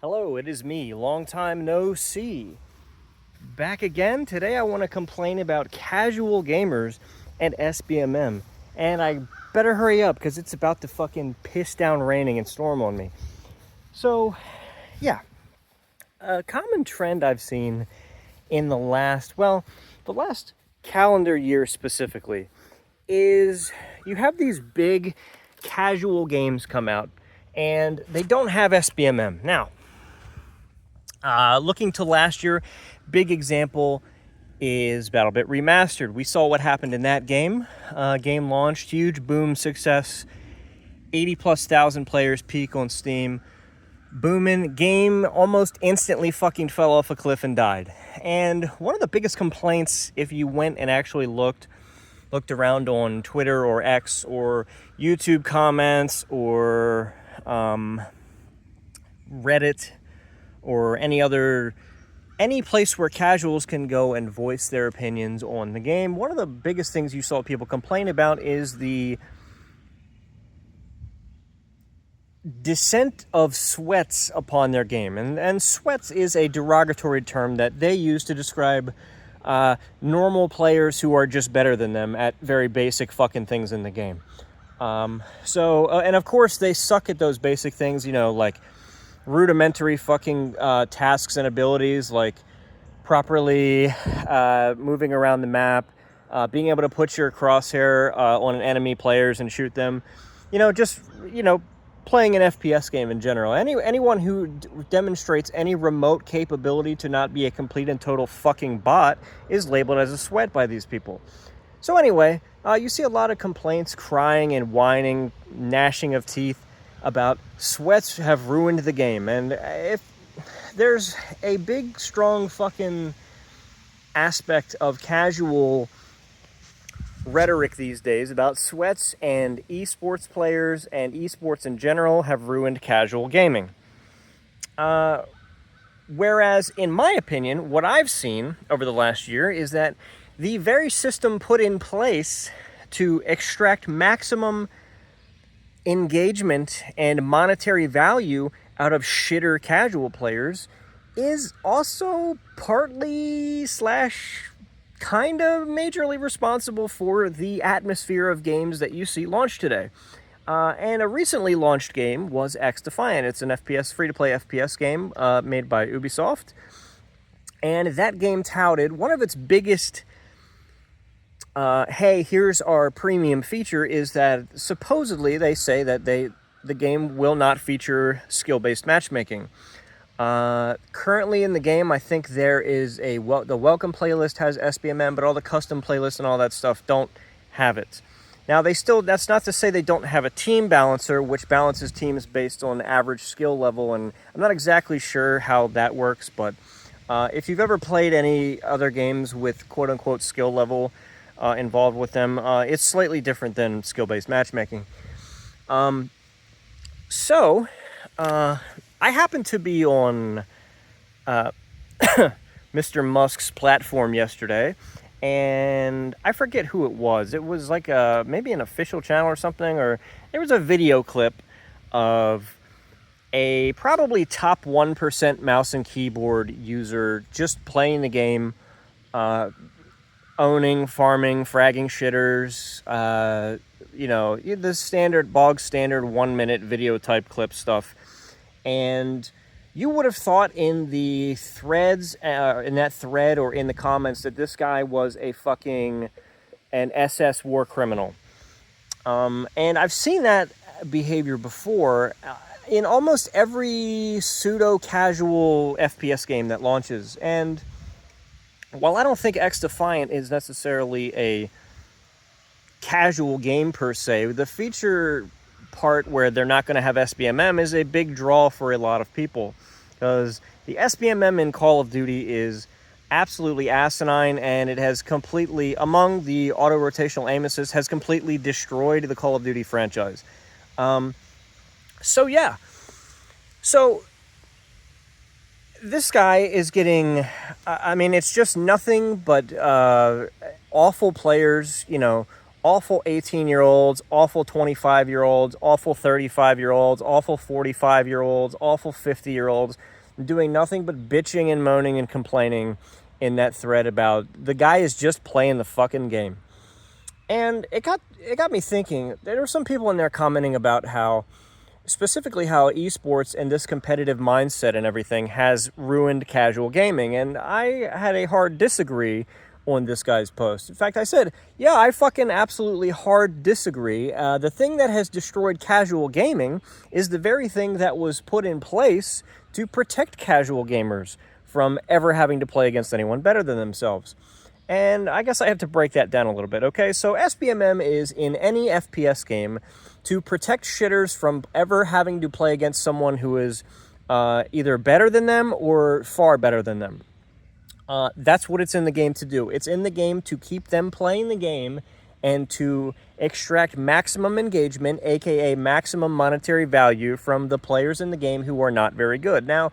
Hello, it is me, long time no see. Back again. Today I want to complain about casual gamers and SBMM. And I better hurry up because it's about to fucking piss down raining and storm on me. So, yeah. A common trend I've seen in the last calendar year specifically is you have these big casual games come out and they don't have SBMM. Now, looking to last year, big example is BattleBit Remastered. We saw what happened in that game. Game launched, huge boom success, 80 plus thousand players peak on Steam. Booming. Game almost instantly fucking fell off a cliff and died. And one of the biggest complaints, if you went and actually looked around on Twitter or X or YouTube comments or Reddit or any place where casuals can go and voice their opinions on the game, one of the biggest things you saw people complain about is the descent of sweats upon their game. And sweats is a derogatory term that they use to describe normal players who are just better than them at very basic fucking things in the game. And of course they suck at those basic things, like rudimentary fucking tasks and abilities, like properly moving around the map, being able to put your crosshair on enemy players and shoot them, playing an FPS game in general. Anyone who demonstrates any remote capability to not be a complete and total fucking bot is labeled as a sweat by these people. So anyway, you see a lot of complaints, crying and whining, gnashing of teeth about sweats have ruined the game. And if there's a big, strong fucking aspect of casual rhetoric these days about sweats and esports players and esports in general have ruined casual gaming. Whereas, in my opinion, what I've seen over the last year is that the very system put in place to extract maximum engagement and monetary value out of shitter casual players is also partly / kind of majorly responsible for the atmosphere of games that you see launched today. And a recently launched game was XDefiant. It's an FPS, free-to-play FPS game made by Ubisoft. And that game touted one of its biggest hey, here's our premium feature, is that supposedly they say that the game will not feature skill-based matchmaking. Currently in the game, I think there is the welcome playlist has SBMM, but all the custom playlists and all that stuff don't have it. Now, that's not to say they don't have a team balancer, which balances teams based on average skill level, and I'm not exactly sure how that works, but if you've ever played any other games with quote-unquote skill level involved with them, it's slightly different than skill-based matchmaking. I happened to be on Mr. Musk's platform yesterday, and I forget who it was. It was like maybe an official channel or something, or there was a video clip of a probably top 1% mouse and keyboard user just playing the game, owning, farming, fragging shitters, the standard, bog standard 1 minute video type clip stuff. And you would have thought in the threads, in that thread or in the comments, that this guy was an SS war criminal. And I've seen that behavior before in almost every pseudo-casual FPS game that launches. And while I don't think XDefiant is necessarily a casual game per se, the feature part where they're not going to have SBMM is a big draw for a lot of people, because the SBMM in Call of Duty is absolutely asinine, and it has completely, among the auto-rotational aim assist, has completely destroyed the Call of Duty franchise. So this guy is getting, it's just nothing but awful players, awful 18-year-olds, awful 25-year-olds, awful 35-year-olds, awful 45-year-olds, awful 50-year-olds, doing nothing but bitching and moaning and complaining in that thread about the guy is just playing the fucking game. And it got me thinking. There were some people in there commenting about how, specifically how esports and this competitive mindset and everything has ruined casual gaming. And I had a hard disagree on this guy's post. In fact, I said, yeah, I fucking absolutely hard disagree. The thing that has destroyed casual gaming is the very thing that was put in place to protect casual gamers from ever having to play against anyone better than themselves. And I guess I have to break that down a little bit, okay? So SBMM is in any FPS game to protect shitters from ever having to play against someone who is either better than them or far better than them. That's what it's in the game to do. It's in the game to keep them playing the game and to extract maximum engagement, aka maximum monetary value, from the players in the game who are not very good. Now,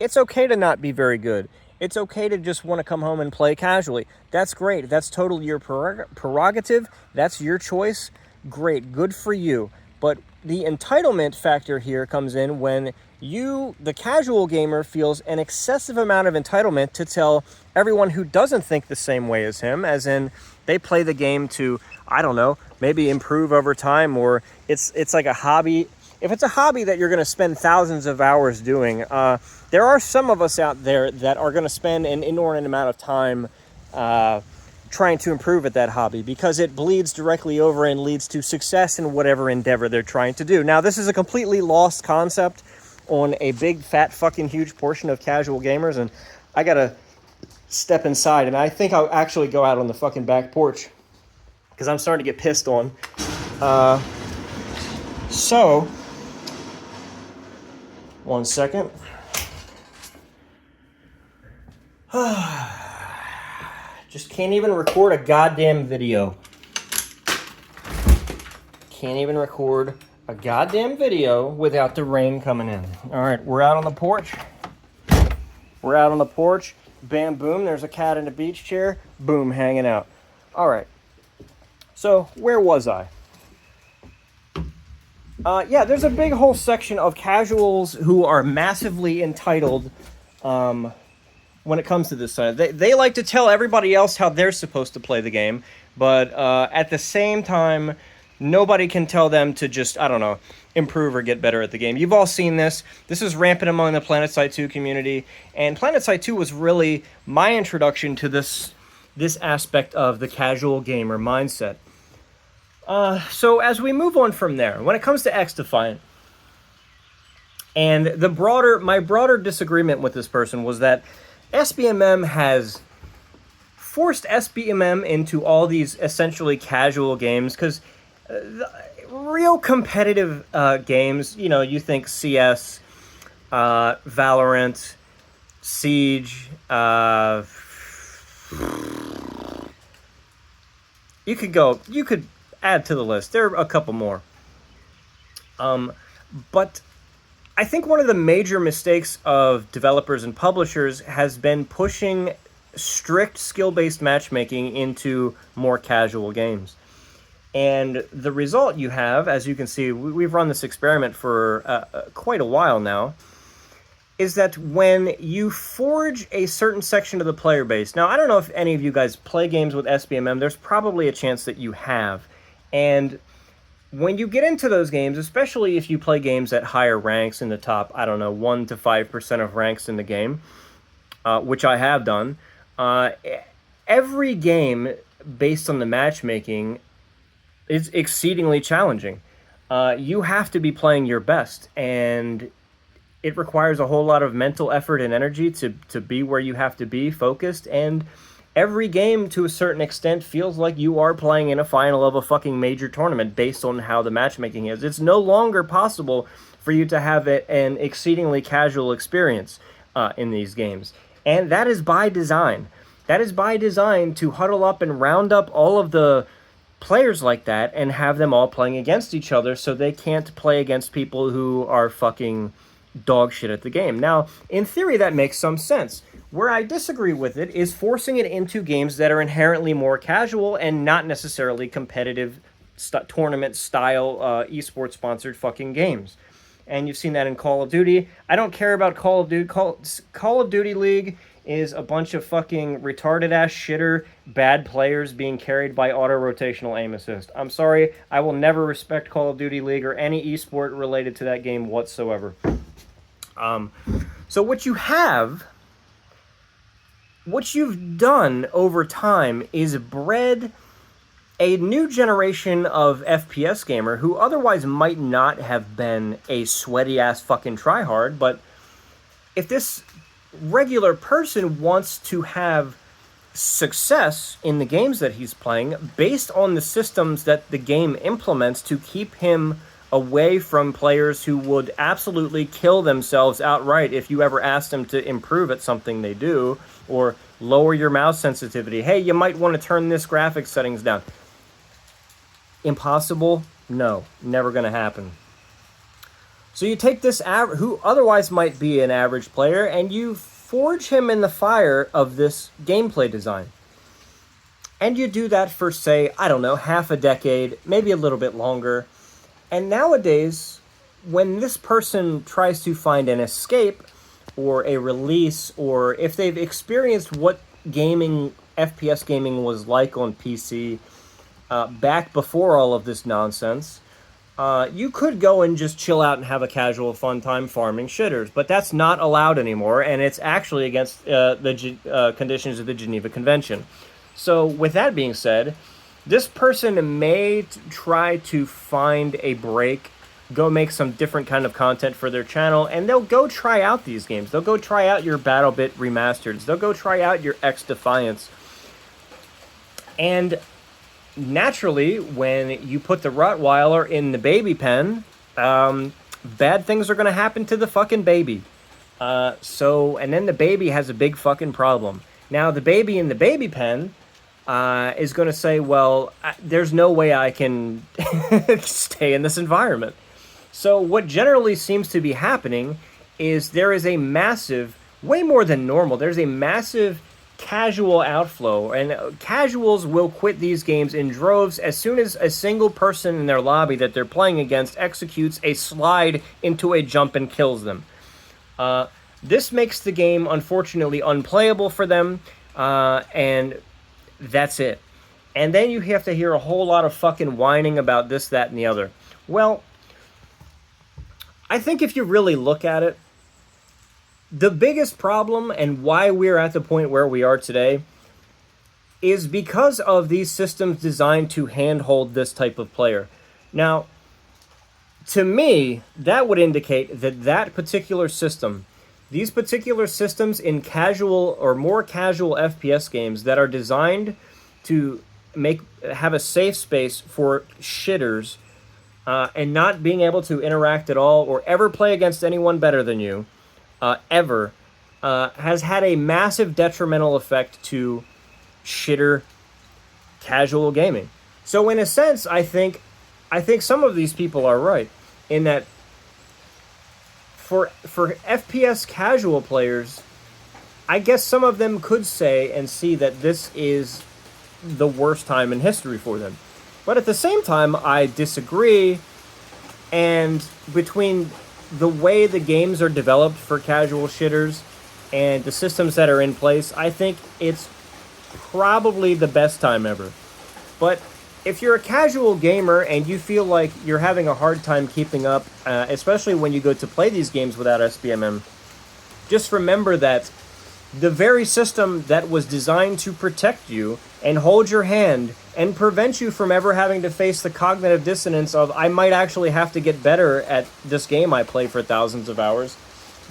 it's okay to not be very good. It's okay to just want to come home and play casually. That's great. That's totally your prerogative. That's your choice. Great. Good for you. But the entitlement factor here comes in when you, the casual gamer, feels an excessive amount of entitlement to tell everyone who doesn't think the same way as him, as in they play the game to, I don't know, maybe improve over time, or it's like a hobby. If it's a hobby that you're going to spend thousands of hours doing, there are some of us out there that are going to spend an inordinate amount of time trying to improve at that hobby because it bleeds directly over and leads to success in whatever endeavor they're trying to do. Now, this is a completely lost concept on a big, fat, fucking huge portion of casual gamers, and I got to step inside, and I think I'll actually go out on the fucking back porch because I'm starting to get pissed on. So, one second. Just can't even record a goddamn video. Can't even record a goddamn video without the rain coming in. All right, we're out on the porch. We're out on the porch. Bam, boom, there's a cat in a beach chair. Boom, hanging out. All right. So, where was I? Yeah, there's a big whole section of casuals who are massively entitled when it comes to this side. They like to tell everybody else how they're supposed to play the game, but at the same time, nobody can tell them to just, I don't know, improve or get better at the game. You've all seen this. This is rampant among the PlanetSide 2 community, and PlanetSide 2 was really my introduction to this aspect of the casual gamer mindset. So as we move on from there, when it comes to X-Defiant, and my broader disagreement with this person was that SBMM has forced SBMM into all these essentially casual games, because real competitive games, you know, you think CS, Valorant, Siege, you could add to the list. There are a couple more. But I think one of the major mistakes of developers and publishers has been pushing strict skill-based matchmaking into more casual games. And the result you have, as you can see, we've run this experiment for quite a while now, is that when you forge a certain section of the player base, now I don't know if any of you guys play games with SBMM, there's probably a chance that you have. And when you get into those games, especially if you play games at higher ranks in the top, I don't know, 1 to 5% of ranks in the game, which I have done, every game based on the matchmaking is exceedingly challenging. You have to be playing your best, and it requires a whole lot of mental effort and energy to be where you have to be focused, and every game, to a certain extent, feels like you are playing in a final of a fucking major tournament based on how the matchmaking is. It's no longer possible for you to have an exceedingly casual experience in these games. And that is by design. That is by design to huddle up and round up all of the players like that and have them all playing against each other so they can't play against people who are fucking dog shit at the game. Now, in theory, that makes some sense. Where I disagree with it is forcing it into games that are inherently more casual and not necessarily competitive tournament style esports sponsored fucking games. And you've seen that in Call of Duty. I don't care about Call of Duty. Call of Duty League is a bunch of fucking retarded ass shitter bad players being carried by auto rotational aim assist. I'm sorry, I will never respect Call of Duty League or any esport related to that game whatsoever. So what you've done over time is bred a new generation of FPS gamer who otherwise might not have been a sweaty ass fucking tryhard, but if this regular person wants to have success in the games that he's playing based on the systems that the game implements to keep him away from players who would absolutely kill themselves outright if you ever asked them to improve at something they do, or lower your mouse sensitivity. Hey, you might want to turn this graphics settings down. Impossible? No, never going to happen. So you take this who otherwise might be an average player and you forge him in the fire of this gameplay design. And you do that for, say, I don't know, half a decade, maybe a little bit longer. And nowadays, when this person tries to find an escape or a release, or if they've experienced what FPS gaming was like on PC back before all of this nonsense, you could go and just chill out and have a casual fun time farming shitters, but that's not allowed anymore, and it's actually against the conditions of the Geneva Convention. So with that being said, this person may try to find a break, go make some different kind of content for their channel, and they'll go try out these games. They'll go try out your BattleBit Remasters. They'll go try out your X-Defiance. And naturally, when you put the Rottweiler in the baby pen, bad things are going to happen to the fucking baby. And then the baby has a big fucking problem. Now, the baby in the baby pen is going to say, well, there's no way I can stay in this environment. So what generally seems to be happening is there is a massive, way more than normal, there's a massive casual outflow, and casuals will quit these games in droves as soon as a single person in their lobby that they're playing against executes a slide into a jump and kills them. This makes the game, unfortunately, unplayable for them, and that's it. And then you have to hear a whole lot of fucking whining about this, that, and the other. Well, I think if you really look at it, the biggest problem and why we're at the point where we are today is because of these systems designed to handhold this type of player. Now, to me, that would indicate that particular system, these particular systems in casual or more casual FPS games that are designed to have a safe space for shitters and not being able to interact at all or ever play against anyone better than you, has had a massive detrimental effect to shitter casual gaming. So in a sense, I think some of these people are right in that for FPS casual players, I guess some of them could say and see that this is the worst time in history for them. But at the same time, I disagree, and between the way the games are developed for casual shitters and the systems that are in place, I think it's probably the best time ever. But if you're a casual gamer and you feel like you're having a hard time keeping up, especially when you go to play these games without SBMM, just remember that the very system that was designed to protect you and hold your hand and prevent you from ever having to face the cognitive dissonance of, I might actually have to get better at this game I play for thousands of hours,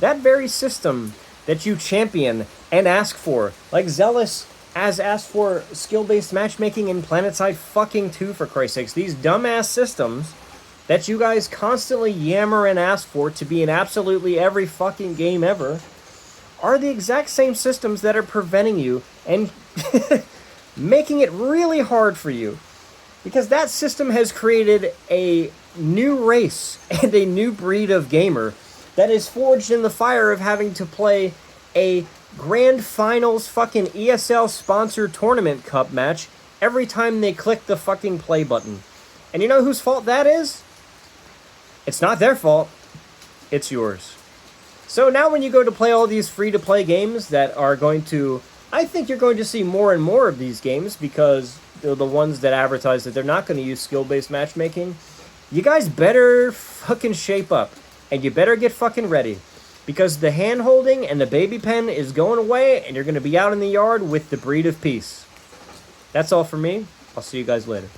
that very system that you champion and ask for, like Zealous has asked for skill-based matchmaking in PlanetSide fucking 2, for Christ's sakes. These dumbass systems that you guys constantly yammer and ask for to be in absolutely every fucking game ever are the exact same systems that are preventing you and making it really hard for you. Because that system has created a new race and a new breed of gamer that is forged in the fire of having to play a grand finals fucking ESL sponsored tournament cup match every time they click the fucking play button. And you know whose fault that is? It's not their fault. It's yours. So now when you go to play all these free-to-play games that are going to... I think you're going to see more and more of these games because they're the ones that advertise that they're not going to use skill-based matchmaking. You guys better fucking shape up. And you better get fucking ready. Because the hand-holding and the baby pen is going away and you're going to be out in the yard with the breed of peace. That's all for me. I'll see you guys later.